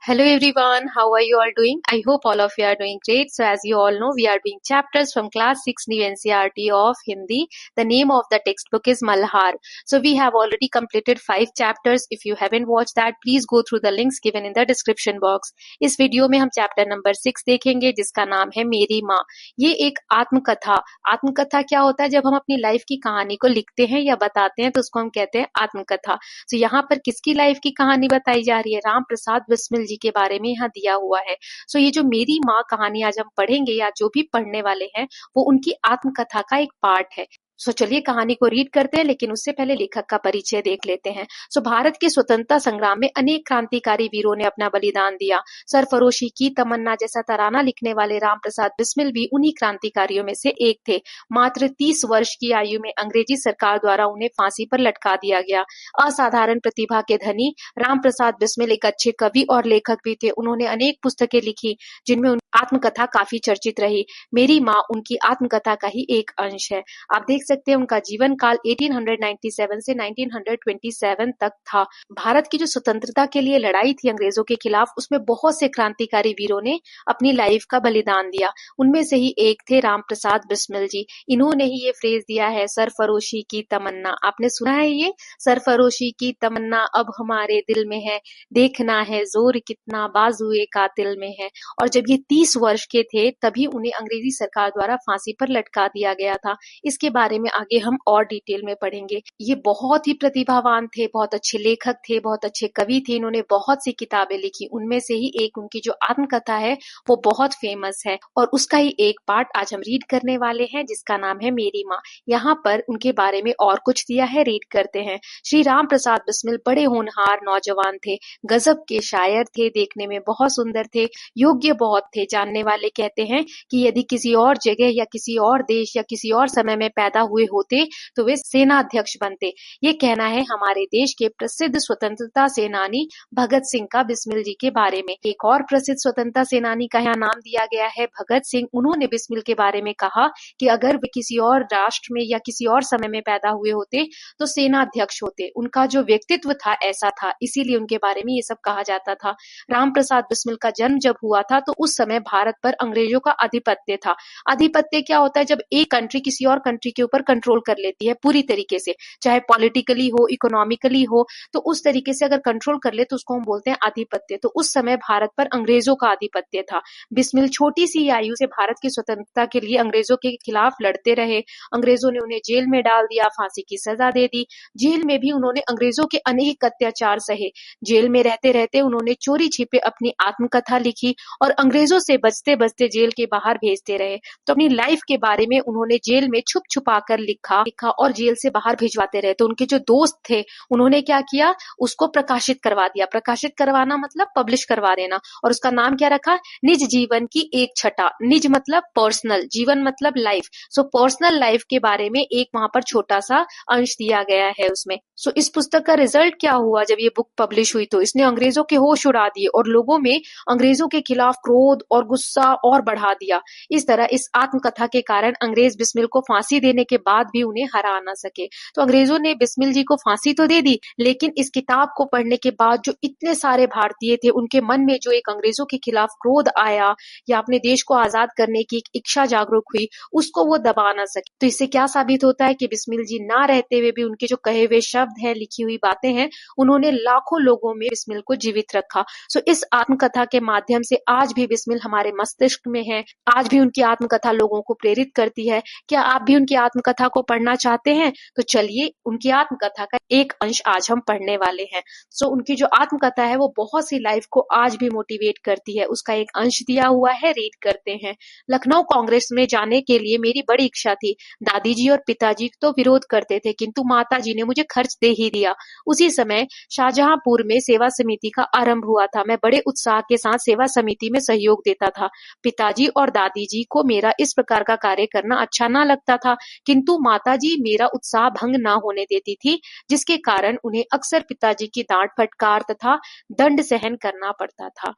Hello everyone, how are you all doing? I hope all of you are doing great. So as you all know, we are doing chapters from class 6 new NCERT of Hindi. The name of the textbook is Malhar. So we have already completed 5 chapters. If you haven't watched that, please go through the links given in the description box. इस video में हम chapter number 6 देखेंगे जिसका नाम है मेरी माँ. ये एक आत्मकथा क्या होता है? जब हम अपनी लाइफ की कहानी को लिखते हैं या बताते हैं तो उसको हम कहते हैं आत्मकथा. तो यहाँ पर किसकी लाइफ की कहानी बताई जा रही है? राम प्रसाद बिस्मिल जी के बारे में यहाँ दिया हुआ है. सो ये जो मेरी माँ कहानी आज हम पढ़ेंगे या जो भी पढ़ने वाले हैं वो उनकी आत्मकथा का एक पार्ट है. सो चलिए कहानी को रीड करते हैं, लेकिन उससे पहले लेखक का परिचय देख लेते हैं. सो भारत के स्वतंत्रता संग्राम में अनेक क्रांतिकारी वीरों ने अपना बलिदान दिया. सरफरोशी की तमन्ना जैसा तराना लिखने वाले राम प्रसाद बिस्मिल भी उन्हीं क्रांतिकारियों में से एक थे. मात्र 30 वर्ष की आयु में अंग्रेजी सरकार द्वारा उन्हें फांसी पर लटका दिया गया. असाधारण प्रतिभा के धनी राम प्रसाद बिस्मिल एक अच्छे कवि और लेखक भी थे. उन्होंने अनेक पुस्तकें लिखी जिनमें उनकी आत्मकथा काफी चर्चित रही. मेरी माँ उनकी आत्मकथा का ही एक अंश है. आप देख सकते हैं उनका जीवन काल 1897 से 1927 तक था. भारत की जो स्वतंत्रता के लिए लड़ाई थी अंग्रेजों के खिलाफ, उसमें बहुत से क्रांतिकारी वीरों ने अपनी लाइफ का बलिदान दिया. उनमें से ही एक थे राम प्रसाद बिस्मिल जी. इन्होंने ही ये फ्रेज दिया है, सरफरोशी की तमन्ना. आपने सुना है ये? सरफरोशी की तमन्ना अब हमारे दिल में है, देखना है जोर कितना बाजुए कातिल में है. और जब ये 30 वर्ष के थे तभी उन्हें अंग्रेजी सरकार द्वारा फांसी पर लटका दिया गया था. इसके बारे में आगे हम और डिटेल में पढ़ेंगे. ये बहुत ही प्रतिभावान थे, बहुत अच्छे लेखक थे, बहुत अच्छे कवि थे. इन्होंने बहुत सी किताबें लिखी. उनमें से ही एक उनकी जो आत्मकथा है वो बहुत फेमस है और उसका ही एक पार्ट आज हम रीड करने वाले हैं जिसका नाम है मेरी माँ. यहाँ पर उनके बारे में और कुछ दिया है, रीड करते हैं. श्री राम प्रसाद बिस्मिल बड़े होनहार नौजवान थे. गजब के शायर थे, देखने में बहुत सुंदर थे, योग्य बहुत थे. जानने वाले कहते हैं कि यदि किसी और जगह या किसी और देश या किसी और समय में पैदा हुए होते तो वे सेनाध्यक्ष बनते. ये कहना है हमारे देश के प्रसिद्ध स्वतंत्रता सेनानी भगत सिंह का बिस्मिल जी के बारे में. एक और प्रसिद्ध स्वतंत्रता सेनानी का यहाँ नाम दिया गया है, भगत सिंह. उन्होंने बिस्मिल के बारे में कहा कि अगर वे किसी और राष्ट्र में या किसी और समय में पैदा हुए होते तो सेनाध्यक्ष होते. उनका जो व्यक्तित्व था ऐसा था, इसीलिए उनके बारे में ये सब कहा जाता था. राम प्रसाद बिस्मिल का जन्म जब हुआ था तो उस समय भारत पर अंग्रेजों का आधिपत्य था. आधिपत्य क्या होता है? जब एक कंट्री किसी और कंट्री के ऊपर कंट्रोल कर लेती है पूरी तरीके से, चाहे पॉलिटिकली हो, इकोनॉमिकली हो, तो उस तरीके से अगर कंट्रोल कर ले तो उसको हम बोलते हैं आधिपत्य. तो उस समय भारत पर अंग्रेजों का आधिपत्य था. बिस्मिल छोटी सी आयु से भारत की स्वतंत्रता के लिए अंग्रेजों के खिलाफ लड़ते रहे. अंग्रेजों ने उन्हें जेल में डाल दिया, फांसी की सजा दे दी. जेल में भी उन्होंने अंग्रेजों के अनेक अत्याचार सहे. जेल में रहते रहते उन्होंने चोरी छिपे अपनी आत्मकथा लिखी और अंग्रेजों से बचते बचते जेल के बाहर भेजते रहे. तो अपनी लाइफ के बारे में उन्होंने जेल में छुप छुपा कर लिखा और जेल से बाहर भिजवाते रहे. तो उनके जो दोस्त थे उन्होंने क्या किया, उसको प्रकाशित करवा दिया. प्रकाशित करवाना मतलब पब्लिश करवा देना. और उसका नाम क्या रखा? निज जीवन की एक छटा. निज मतलब पर्सनल, जीवन मतलब लाइफ. सो पर्सनल लाइफ के बारे में एक वहां पर छोटा सा अंश दिया गया है उसमें. सो इस पुस्तक का रिजल्ट क्या हुआ जब ये बुक पब्लिश हुई? तो इसने अंग्रेजों के होश उड़ा दिए और लोगों में अंग्रेजों के खिलाफ क्रोध और गुस्सा और बढ़ा दिया. इस तरह इस आत्मकथा के कारण अंग्रेज बिस्मिल को फांसी देने के बाद भी उन्हें हरा न सके. तो अंग्रेजों ने बिस्मिल जी को फांसी तो दे दी, लेकिन इस किताब को पढ़ने के बाद जो इतने सारे भारतीय थे उनके मन में जो एक अंग्रेजों के खिलाफ क्रोध आया या अपने देश को आजाद करने की एक इच्छा जागरूक हुई, उसको वो दबा न सके. तो इससे क्या साबित होता है कि बिस्मिल जी ना रहते हुए भी उनके जो कहे हुए शब्द हैं, लिखी हुई बातें हैं, उन्होंने लाखों लोगों में बिस्मिल को जीवित रखा. सो इस आत्मकथा के माध्यम से आज भी बिस्मिल हमारे मस्तिष्क में है. आज भी उनकी आत्मकथा लोगों को प्रेरित करती है. क्या आप भी उनकी आत्मकथा को पढ़ना चाहते हैं? तो चलिए उनकी आत्मकथा का एक अंश आज हम पढ़ने वाले हैं. सो उनकी जो आत्मकथा है वो बहुत सी लाइफ को आज भी मोटिवेट करती है. उसका एक अंश दिया हुआ है, रीड करते हैं. लखनऊ कांग्रेस में जाने के लिए मेरी बड़ी इच्छा थी. दादी जी और पिताजी तो विरोध करते थे, किंतु माता जी ने मुझे खर्च दे ही दिया. उसी समय शाहजहांपुर में सेवा समिति का आरंभ हुआ था. मैं बड़े उत्साह के साथ सेवा समिति में सहयोग देता था. पिताजी और दादी जी को मेरा इस प्रकार का कार्य करना अच्छा ना लगता था, किंतु माताजी मेरा उत्साह भंग ना होने देती थी, जिसके कारण उन्हें अक्सर पिताजी की डांट फटकार तथा दंड सहन करना पड़ता था।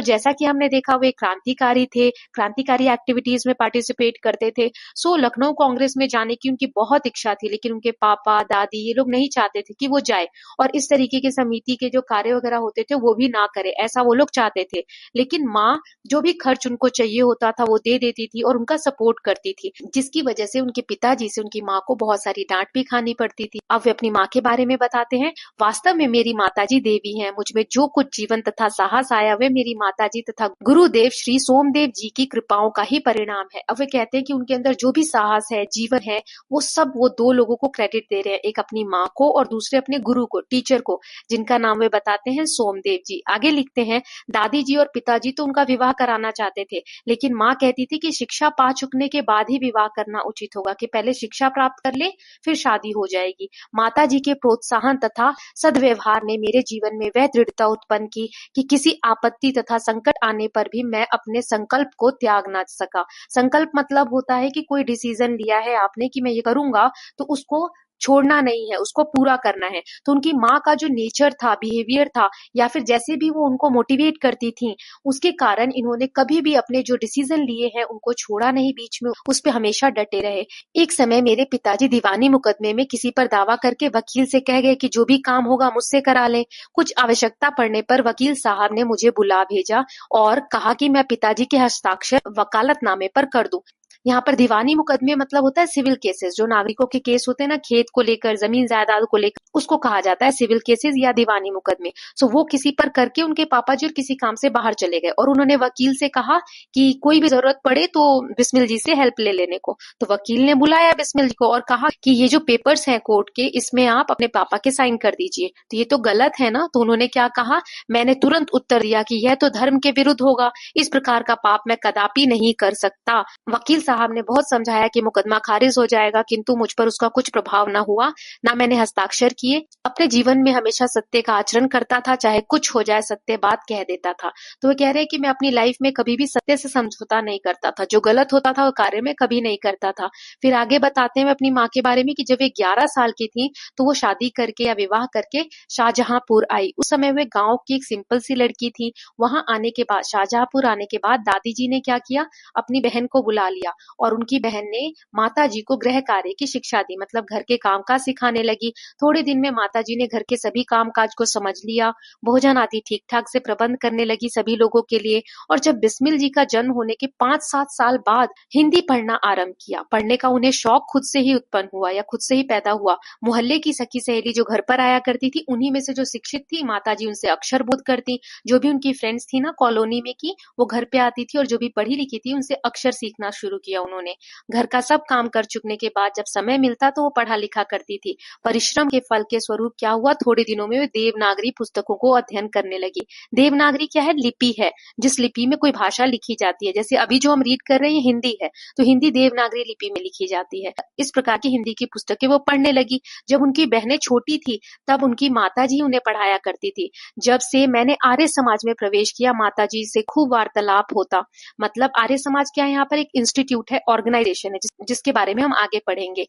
जैसा कि हमने देखा वो एक क्रांतिकारी थे, क्रांतिकारी एक्टिविटीज में पार्टिसिपेट करते थे। लखनऊ कांग्रेस में जाने की उनकी बहुत इच्छा थी, लेकिन उनके पापा दादी ये लोग नहीं चाहते थे कि वो जाए, और इस तरीके के समिति के जो कार्य वगैरह होते थे वो भी ना करे, ऐसा वो लोग चाहते थे। लेकिन माँ जो भी खर्च उनको चाहिए होता था वो दे देती थी और उनका सपोर्ट करती थी, जिसकी वजह से उनके पिताजी से उनकी माँ को बहुत सारी डांट भी खानी पड़ती थी। अब वे अपनी माँ के बारे में बताते हैं। वास्तव में मेरी माताजी देवी हैं, मुझ में जो कुछ जीवन तथा साहस आया वे मेरी माताजी तथा गुरुदेव श्री सोमदेव जी की कृपाओं का ही परिणाम है। अब वे कहते हैं कि उनके अंदर जो भी साहस है, जीवन है, वो सब वो दो लोगों को क्रेडिट दे रहे हैं, एक अपनी माँ को और दूसरे अपने गुरु को, टीचर को, जिनका नाम वे बताते हैं सोमदेव जी। आगे लिखते हैं, दादी जी और पिताजी तो उनका विवाह कराना चाहते थे, लेकिन माँ कहती थी कि शिक्षा पा चुकने के बाद ही विवाह करना उचित होगा, कि पहले शिक्षा प्राप्त कर ले फिर शादी हो जाएगी। माता जी के प्रोत्साहन तथा सद्व्यवहार ने मेरे जीवन में वह दृढ़ता उत्पन्न की कि किसी आपत्ति तथा संकट आने पर भी मैं अपने संकल्प को त्याग ना सका। संकल्प मतलब होता है कि कोई डिसीजन लिया है आपने कि मैं ये करूंगा, तो उसको छोड़ना नहीं है, उसको पूरा करना है। तो उनकी माँ का जो नेचर था, बिहेवियर था, या फिर जैसे भी वो उनको मोटिवेट करती थी, उसके कारण इन्होंने कभी भी अपने जो डिसीजन लिए हैं उनको छोड़ा नहीं बीच में, उस पे हमेशा डटे रहे। एक समय मेरे पिताजी दीवानी मुकदमे में किसी पर दावा करके वकील से कह गए कि जो भी काम होगा मुझसे करा लें। कुछ आवश्यकता पड़ने पर वकील साहब ने मुझे बुला भेजा और कहा कि मैं पिताजी के हस्ताक्षर वकालतनामे पर कर दूं। यहाँ पर दीवानी मुकदमे मतलब होता है सिविल केसेस, जो नागरिकों के केस होते हैं ना, खेत को लेकर, जमीन जायदाद को लेकर, उसको कहा जाता है सिविल केसेस या दीवानी मुकदमे। वो किसी पर करके उनके पापा जी और किसी काम से बाहर चले गए, और उन्होंने वकील से कहा कि कोई भी जरूरत पड़े तो बिस्मिल जी से हेल्प ले लेने को। तो वकील ने बुलाया बिस्मिल जी को और कहा कि ये जो पेपर्स हैं कोर्ट के, इसमें आप अपने पापा के साइन कर दीजिए। तो ये तो गलत है ना। तो उन्होंने क्या कहा, मैंने तुरंत उत्तर दिया कि यह तो धर्म के विरुद्ध होगा, इस प्रकार का पाप मैं कदापि नहीं कर सकता। वकील साहब ने बहुत समझाया कि मुकदमा खारिज हो जाएगा, किंतु मुझ पर उसका कुछ प्रभाव न हुआ, ना मैंने हस्ताक्षर किए। अपने जीवन में हमेशा सत्य का आचरण करता था, चाहे कुछ हो जाए सत्य बात कह देता था। तो वो कह रहे हैं कि मैं अपनी लाइफ में कभी भी सत्य से समझौता नहीं करता था, जो गलत होता था वो कार्य में कभी नहीं करता था। फिर आगे बताते हैं अपनी माँ के बारे में कि जब वे 11 साल की थी तो वो शादी करके या विवाह करके शाहजहांपुर आई। उस समय वे गांव की एक सिंपल सी लड़की थी। वहां आने के बाद, शाहजहांपुर आने के बाद दादी जी ने क्या किया, अपनी बहन को बुला लिया और उनकी बहन ने माता जी को गृह कार्य की शिक्षा दी, मतलब घर के कामकाज सिखाने लगी। थोड़े दिन में माता जी ने घर के सभी कामकाज को समझ लिया, भोजन आदि ठीक ठाक से प्रबंध करने लगी सभी लोगों के लिए। और जब बिस्मिल जी का जन्म होने के 5-7 साल बाद हिंदी पढ़ना आरंभ किया। पढ़ने का उन्हें शौक खुद से ही उत्पन्न हुआ या खुद से ही पैदा हुआ। मोहल्ले की सखी सहेली जो घर पर आया करती थी, उन्हीं में से जो शिक्षित थी, माता जी उनसे अक्षर बोध करती। जो भी उनकी फ्रेंड्स थी ना कॉलोनी में की, वो घर पे आती थी और जो भी पढ़ी लिखी थी उनसे अक्षर सीखना शुरू किया उन्होंने। घर का सब काम कर चुकने के बाद जब समय मिलता तो वो पढ़ा लिखा करती थी। परिश्रम के फल के स्वरूप क्या हुआ, थोड़े दिनों में वे देवनागरी पुस्तकों को अध्ययन करने लगी। देवनागरी क्या है, लिपि है, जिस लिपि में कोई भाषा लिखी जाती है। जैसे अभी जो हम रीड कर रहे हैं हिंदी है, तो हिंदी देवनागरी लिपि में लिखी जाती है। इस प्रकार की हिंदी की पुस्तकें वो पढ़ने लगी। जब उनकी बहनें छोटी थी तब उनकी माता जी उन्हें पढ़ाया करती थी। जब से मैंने आर्य समाज में प्रवेश किया, माता जी से खूब वार्तालाप होता। मतलब आर्य समाज क्या है, यहाँ पर एक इंस्टीट्यूट है, ऑर्गेनाइजेशन है, जिसके बारे में हम आगे पढ़ेंगे।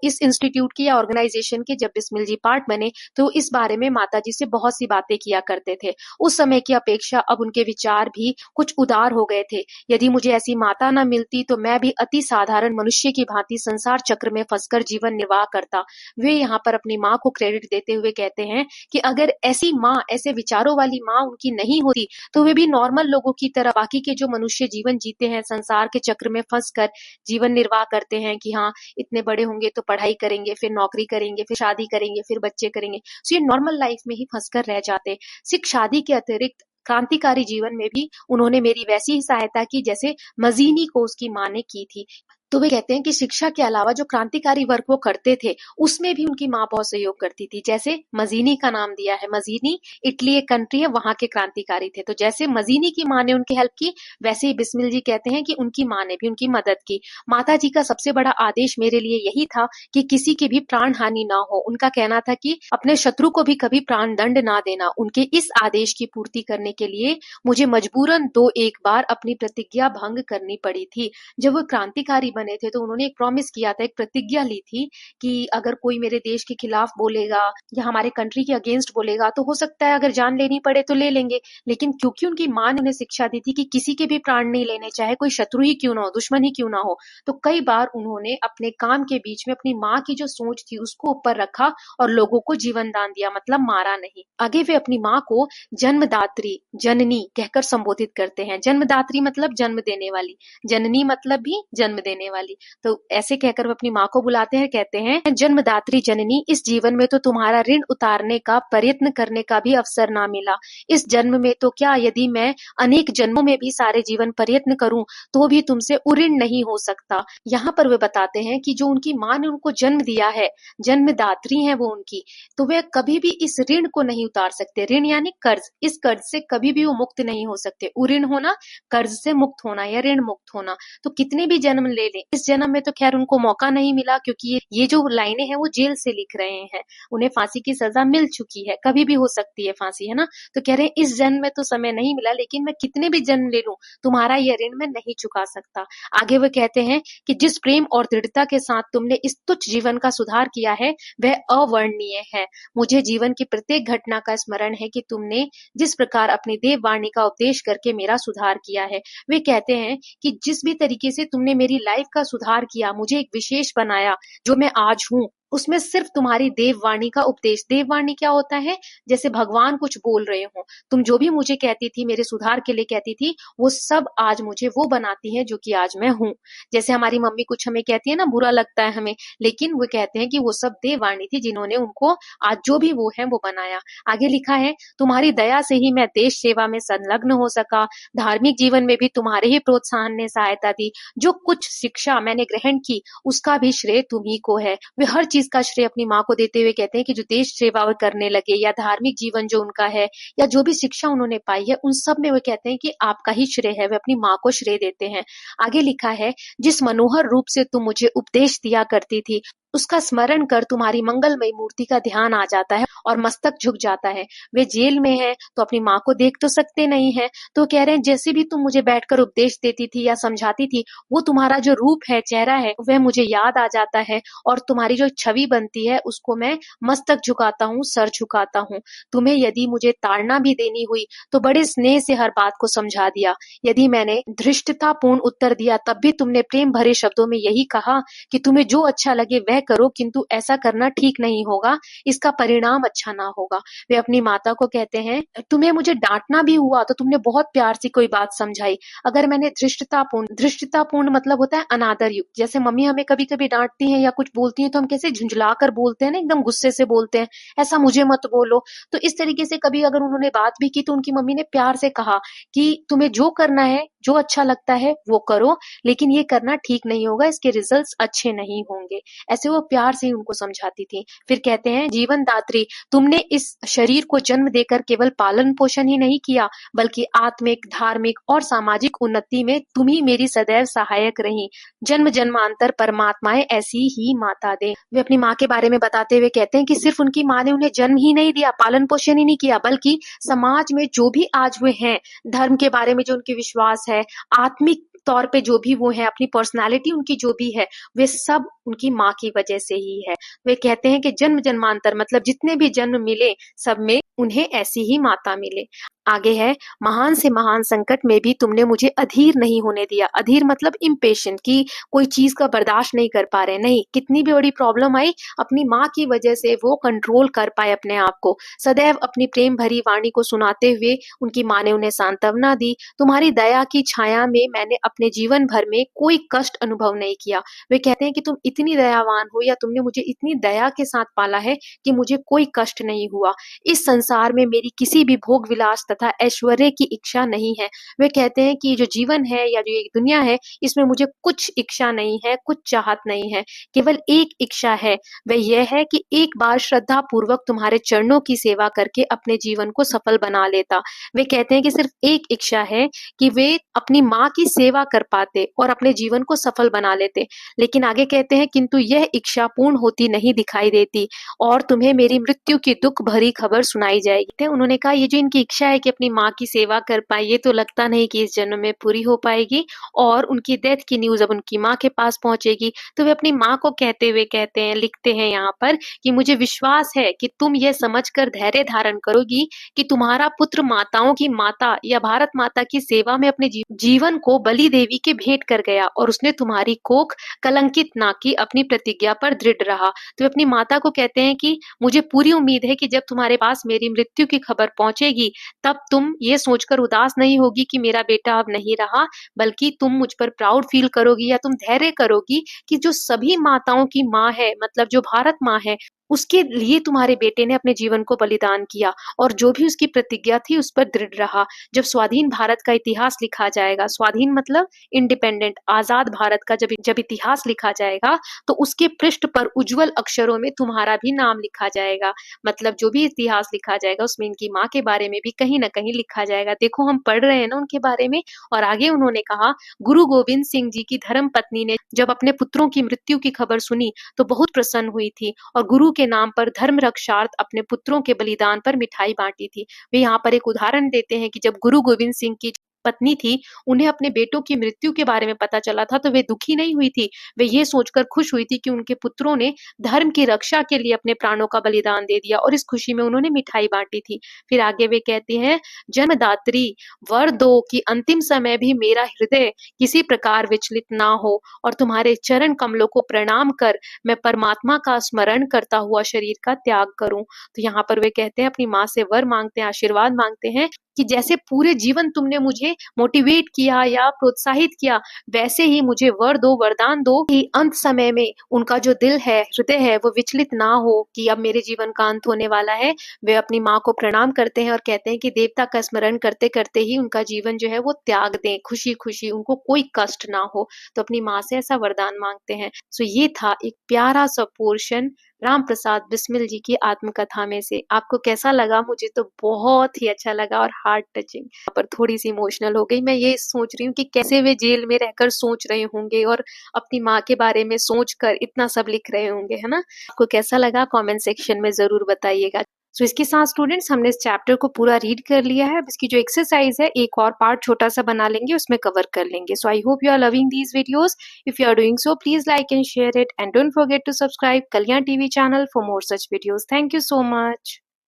इस इंस्टीट्यूट की या ऑर्गेनाइजेशन के जब बिस्मिल जी पार्ट बने तो इस बारे में माता जी से बहुत सी बातें किया करते थे। उस समय की अपेक्षा अब उनके विचार भी कुछ उदार हो गए थे। यदि मुझे ऐसी माता न मिलती तो मैं भी अति साधारण मनुष्य की भांति संसार चक्र में फंसकर जीवन निर्वाह करता। वे यहाँ पर अपनी माँ को क्रेडिट देते हुए कहते हैं कि अगर ऐसी माँ, ऐसे विचारों वाली माँ उनकी नहीं होती तो वे भी नॉर्मल लोगों की तरह बाकी के जो मनुष्य जीवन जीते हैं, संसार के चक्र में फंसकर जीवन निर्वाह करते हैं कि हाँ इतने बड़े होंगे तो पढ़ाई करेंगे, फिर नौकरी करेंगे, फिर शादी करेंगे, फिर बच्चे करेंगे, ये नॉर्मल लाइफ में ही फंसकर रह जाते। सिर्फ शादी के अतिरिक्त क्रांतिकारी जीवन में भी उन्होंने मेरी वैसी ही सहायता की जैसे मजीनी को उसकी माँ ने की थी। तो वे कहते हैं कि शिक्षा के अलावा जो क्रांतिकारी वर्क वो करते थे उसमें भी उनकी माँ बहुत सहयोग करती थी। जैसे मजीनी का नाम दिया है, मजीनी इटली एक कंट्री है, वहां के क्रांतिकारी थे। तो जैसे मजीनी की माँ ने उनकी हेल्प की, वैसे ही बिस्मिल जी कहते हैं कि उनकी माँ ने भी उनकी मदद की। माता जी का सबसे बड़ा आदेश मेरे लिए यही था कि किसी की भी प्राण हानि ना हो। उनका कहना था कि अपने शत्रु को भी कभी प्राण दंड ना देना। उनके इस आदेश की पूर्ति करने के लिए मुझे मजबूरन 2-1 बार अपनी प्रतिज्ञा भंग करनी पड़ी थी। जब वो क्रांतिकारी बने थे तो उन्होंने एक प्रॉमिस किया था, एक प्रतिज्ञा ली थी कि अगर कोई मेरे देश के खिलाफ बोलेगा या हमारे कंट्री के अगेंस्ट बोलेगा तो हो सकता है अगर जान लेनी पड़े तो ले लेंगे। लेकिन क्योंकि उनकी माँ ने उन्हें शिक्षा दी थी कि किसी के भी प्राण नहीं लेने, चाहे कोई शत्रु ही क्यों ना हो, दुश्मन ही क्यों ना हो, तो कई बार उन्होंने अपने काम के बीच में अपनी माँ की जो सोच थी उसको ऊपर रखा और लोगों को जीवन दान दिया, मतलब मारा नहीं। आगे वे अपनी माँ को जन्मदात्री, जननी कहकर संबोधित करते हैं। जन्मदात्री मतलब जन्म देने वाली, जननी मतलब भी जन्म देने वाली। तो ऐसे कहकर वे अपनी माँ को बुलाते हैं, कहते हैं जन्मदात्री जननी, इस जीवन में तो तुम्हारा ऋण उतारने का प्रयत्न करने का भी अवसर ना मिला। इस जन्म में तो क्या, यदि मैं अनेक जन्मों में भी सारे जीवन प्रयत्न करूं तो भी तुमसे उऋण नहीं हो सकता। यहाँ पर वे बताते हैं कि जो उनकी माँ ने उनको जन्म दिया है, जन्मदात्री है वो उनकी, तो वे कभी भी इस ऋण को नहीं उतार सकते। ऋण यानी कर्ज, इस कर्ज से कभी भी वो मुक्त नहीं हो सकते। उऋण होना, कर्ज से मुक्त होना या ऋण मुक्त होना। तो कितने भी जन्म ले लें, इस जन्म में तो खैर उनको मौका नहीं मिला, क्योंकि ये जो लाइनें हैं वो जेल से लिख रहे हैं, उन्हें फांसी की सजा मिल चुकी है, कभी भी हो सकती है फांसी, है ना। तो कह रहे हैं इस जन्म में तो समय नहीं मिला, लेकिन मैं कितने भी जन्म ले लूं तुम्हारा यह ऋण मैं नहीं चुका सकता। आगे वो कहते हैं कि जिस प्रेम और दृढ़ता के साथ तुमने इस तुच्छ जीवन का सुधार किया है वह अवर्णनीय है। मुझे जीवन की प्रत्येक घटना का स्मरण है कि तुमने जिस प्रकार अपनी देववाणी का उपदेश करके मेरा सुधार किया है। वे कहते हैं कि जिस भी तरीके से तुमने मेरी लाइफ का सुधार किया, मुझे एक विशेष बनाया जो मैं आज हूँ, उसमें सिर्फ तुम्हारी देववाणी का उपदेश। देववाणी क्या होता है? जैसे भगवान कुछ बोल रहे हो, तुम जो भी मुझे कहती थी, मेरे सुधार के लिए कहती थी, वो सब आज मुझे वो बनाती है जो कि आज मैं हूँ। जैसे हमारी मम्मी कुछ हमें कहती है ना, बुरा लगता है हमें, लेकिन वो कहते हैं कि वो सब देववाणी थी जिन्होंने उनको आज जो भी वो है वो बनाया। आगे लिखा है, तुम्हारी दया से ही मैं देश सेवा में संलग्न हो सका, धार्मिक जीवन में भी तुम्हारे ही प्रोत्साहन ने सहायता दी। जो कुछ शिक्षा मैंने ग्रहण की उसका भी श्रेय तुम्ही को है। वे हर चीज का श्रेय अपनी माँ को देते हुए कहते हैं कि जो देश सेवा वे करने लगे या धार्मिक जीवन जो उनका है या जो भी शिक्षा उन्होंने पाई है, उन सब में वे कहते हैं कि आपका ही श्रेय है। वे अपनी माँ को श्रेय देते हैं। आगे लिखा है, जिस मनोहर रूप से तुम मुझे उपदेश दिया करती थी उसका स्मरण कर तुम्हारी मंगलमयी मूर्ति का ध्यान आ जाता है और मस्तक झुक जाता है। वे जेल में है तो अपनी माँ को देख तो सकते नहीं है, तो कह रहे हैं जैसे भी तुम मुझे बैठकर उपदेश देती थी या समझाती थी, वो तुम्हारा जो रूप है, चेहरा है, वह मुझे याद आ जाता है और तुम्हारी जो छवि बनती है उसको मैं मस्तक झुकाता हूँ, सर झुकाता हूँ। तुम्हें यदि मुझे ताड़ना भी देनी हुई तो बड़े स्नेह से हर बात को समझा दिया। यदि मैंने धृष्टतापूर्ण उत्तर दिया तब भी तुमने प्रेम भरे शब्दों में यही कहा कि तुम्हें जो अच्छा लगे वह करो, किंतु ऐसा करना ठीक नहीं होगा, इसका परिणाम अच्छा ना होगा। वे अपनी माता को कहते हैं, तुम्हें मुझे डांटना भी हुआ तो तुमने बहुत प्यार से कोई बात समझाई। अगर मैंने धृष्टतापूर्ण मतलब होता है अनादर युक्त, जैसे मम्मी हमें कभी कभी डांटती हैं या कुछ बोलती हैं तो हम कैसे झुंझला कर बोलते हैं ना, एकदम गुस्से से बोलते हैं, ऐसा मुझे मत बोलो। तो इस तरीके से कभी अगर उन्होंने बात भी की तो उनकी मम्मी ने प्यार से कहा कि तुम्हें जो करना है, जो अच्छा लगता है वो करो, लेकिन ये करना ठीक नहीं होगा, इसके रिजल्ट्स अच्छे नहीं होंगे। ऐसे वो प्यार से उनको समझाती थी। फिर कहते हैं, जीवन दात्री, तुमने इस शरीर को जन्म देकर केवल पालन पोषण ही नहीं किया, बल्कि आत्मिक, धार्मिक और सामाजिक उन्नति में तुम ही मेरी सदैव सहायक रही। जन्म जन्मांतर परमात्माएं ऐसी ही माता दे। वे अपनी माँ के बारे में बताते हुए कहते हैं कि सिर्फ उनकी माँ ने उन्हें जन्म ही नहीं दिया, पालन पोषण ही नहीं किया, बल्कि समाज में जो भी आज वे हैं, धर्म के बारे में जो उनके विश्वास है, आत्मिक तौर पे जो भी वो है, अपनी पर्सनालिटी उनकी जो भी है, वे सब उनकी माँ की वजह से ही है। वे कहते हैं कि जन्म जन्मांतर मतलब जितने भी जन्म मिले सब में उन्हें ऐसी ही माता मिले। आगे है, महान से महान संकट में भी तुमने मुझे अधीर नहीं होने दिया। अधीर मतलब इम्पेशेंट, कि कोई चीज का बर्दाश्त नहीं कर पा रहे, नहीं, कितनी भी बड़ी प्रॉब्लम आई अपनी माँ की वजह से वो कंट्रोल कर पाए अपने आप को। सदैव अपनी प्रेम भरी वाणी को सुनाते हुए उनकी माँ ने उन्हें सांत्वना दी। तुम्हारी दया की छाया में मैंने अपने जीवन भर में कोई कष्ट अनुभव नहीं किया। वे कहते हैं कि तुम इतनी दयावान हो या तुमने मुझे इतनी दया के साथ पाला है कि मुझे कोई कष्ट नहीं हुआ। इस संसार में मेरी किसी भी भोग विलास तथा ऐश्वर्य की इच्छा नहीं है। वे कहते हैं कि जो जीवन है या जो ये दुनिया है, इसमें मुझे कुछ इच्छा नहीं है, कुछ चाहत नहीं है, केवल एक इच्छा है, वह यह है कि एक बार श्रद्धा पूर्वक तुम्हारे चरणों की सेवा करके अपने जीवन को सफल बना लेता। वे कहते हैं कि सिर्फ एक इच्छा है कि वे अपनी माँ की सेवा कर पाते और अपने जीवन को सफल बना लेते। लेकिन आगे कहते हैं, किंतु यह इच्छा पूर्ण होती नहीं दिखाई देती और तुम्हें मेरी मृत्यु की दुख भरी खबर सुनाई जाएगी। उन्होंने कहा, ये जो इनकी इच्छा है कि अपनी माँ की सेवा कर पाए, ये तो लगता नहीं कि इस जन्म में पूरी हो पाएगी। और उनकी डेथ की न्यूज़ अब उनकी माँ के पास पहुँचेगी, तो वे अपनी माँ को कहते हुए कहते हैं, लिखते हैं यहाँ पर कि मुझे विश्वास है कि तुम ये समझकर धैर्य धारण करोगी कि तुम्हारा पुत्र माताओं की माता या भारत माता की सेवा में अपने जीवन को बलि देवी के भेंट कर गया और उसने तुम्हारी कोख कलंकित ना की, अपनी प्रतिज्ञा पर दृढ़ रहा। तो वे अपनी माता को कहते हैं कि मुझे पूरी उम्मीद है कि जब तुम्हारे पास मेरी मृत्यु की खबर पहुंचेगी, तब तुम ये सोचकर उदास नहीं होगी कि मेरा बेटा अब नहीं रहा, बल्कि तुम मुझ पर प्राउड फील करोगी या तुम धैर्य करोगी कि जो सभी माताओं की माँ है, मतलब जो भारत माँ है, उसके लिए तुम्हारे बेटे ने अपने जीवन को बलिदान किया और जो भी उसकी प्रतिज्ञा थी उस पर दृढ़ रहा। जब स्वाधीन भारत का इतिहास लिखा जाएगा, स्वाधीन मतलब इंडिपेंडेंट, आजाद भारत का जब जब इतिहास लिखा जाएगा, तो उसके पृष्ठ पर उज्जवल अक्षरों में तुम्हारा भी नाम लिखा जाएगा। मतलब जो भी इतिहास लिखा जाएगा उसमें इनकी माँ के बारे में भी कहीं ना कहीं लिखा जाएगा। देखो हम पढ़ रहे हैं ना उनके बारे में। और आगे उन्होंने कहा, गुरु गोविंद सिंह जी की धर्म पत्नी ने जब अपने पुत्रों की मृत्यु की खबर सुनी तो बहुत प्रसन्न हुई थी और गुरु के नाम पर धर्म रक्षार्थ अपने पुत्रों के बलिदान पर मिठाई बांटी थी। वे यहाँ पर एक उदाहरण देते हैं कि जब गुरु गोविंद सिंह की पत्नी थी, उन्हें अपने बेटों की मृत्यु के बारे में पता चला था, तो वे दुखी नहीं हुई थी। वे ये सोचकर खुश हुई थी कि उनके पुत्रों ने धर्म की रक्षा के लिए अपने प्राणों का बलिदान दे दिया और इस खुशी में उन्होंने मिठाई बांटी थी। फिर आगे वे कहती हैं, जन्मदात्री वर दो कि अंतिम समय भी मेरा हृदय किसी प्रकार विचलित ना हो और तुम्हारे चरण कमलों को प्रणाम कर मैं परमात्मा का स्मरण करता हुआ शरीर का त्याग करूं। तो यहाँ पर वे कहते हैं, अपनी माँ से वर मांगते हैं, आशीर्वाद मांगते हैं कि जैसे पूरे जीवन तुमने मुझे मोटिवेट किया या प्रोत्साहित किया, वैसे ही मुझे वर दो, वरदान दो कि अंत समय में उनका जो दिल है, हृदय है, वो विचलित ना हो कि अब मेरे जीवन का अंत होने वाला है। वे अपनी माँ को प्रणाम करते हैं और कहते हैं कि देवता का स्मरण करते करते ही उनका जीवन जो है वो त्याग दें, खुशी खुशी, उनको कोई कष्ट ना हो। तो अपनी माँ से ऐसा वरदान मांगते हैं। सो ये था एक प्यारा सा पोर्शन राम प्रसाद बिस्मिल जी की आत्मकथा में से। आपको कैसा लगा? मुझे तो बहुत ही अच्छा लगा और हार्ट टचिंग। यहाँ पर थोड़ी सी इमोशनल हो गई। मैं ये सोच रही हूँ कि कैसे वे जेल में रहकर सोच रहे होंगे और अपनी माँ के बारे में सोचकर इतना सब लिख रहे होंगे, है ना? आपको कैसा लगा कमेंट सेक्शन में जरूर बताइएगा। सो इसके साथ स्टूडेंट्स हमने इस चैप्टर को पूरा रीड कर लिया है। अब इसकी जो एक्सरसाइज है एक और पार्ट छोटा सा बना लेंगे, उसमें कवर कर लेंगे। So I hope you are loving these videos. If you are doing so, please like and share it, and don't forget to subscribe Kalyan TV channel for more such videos. Thank you so much.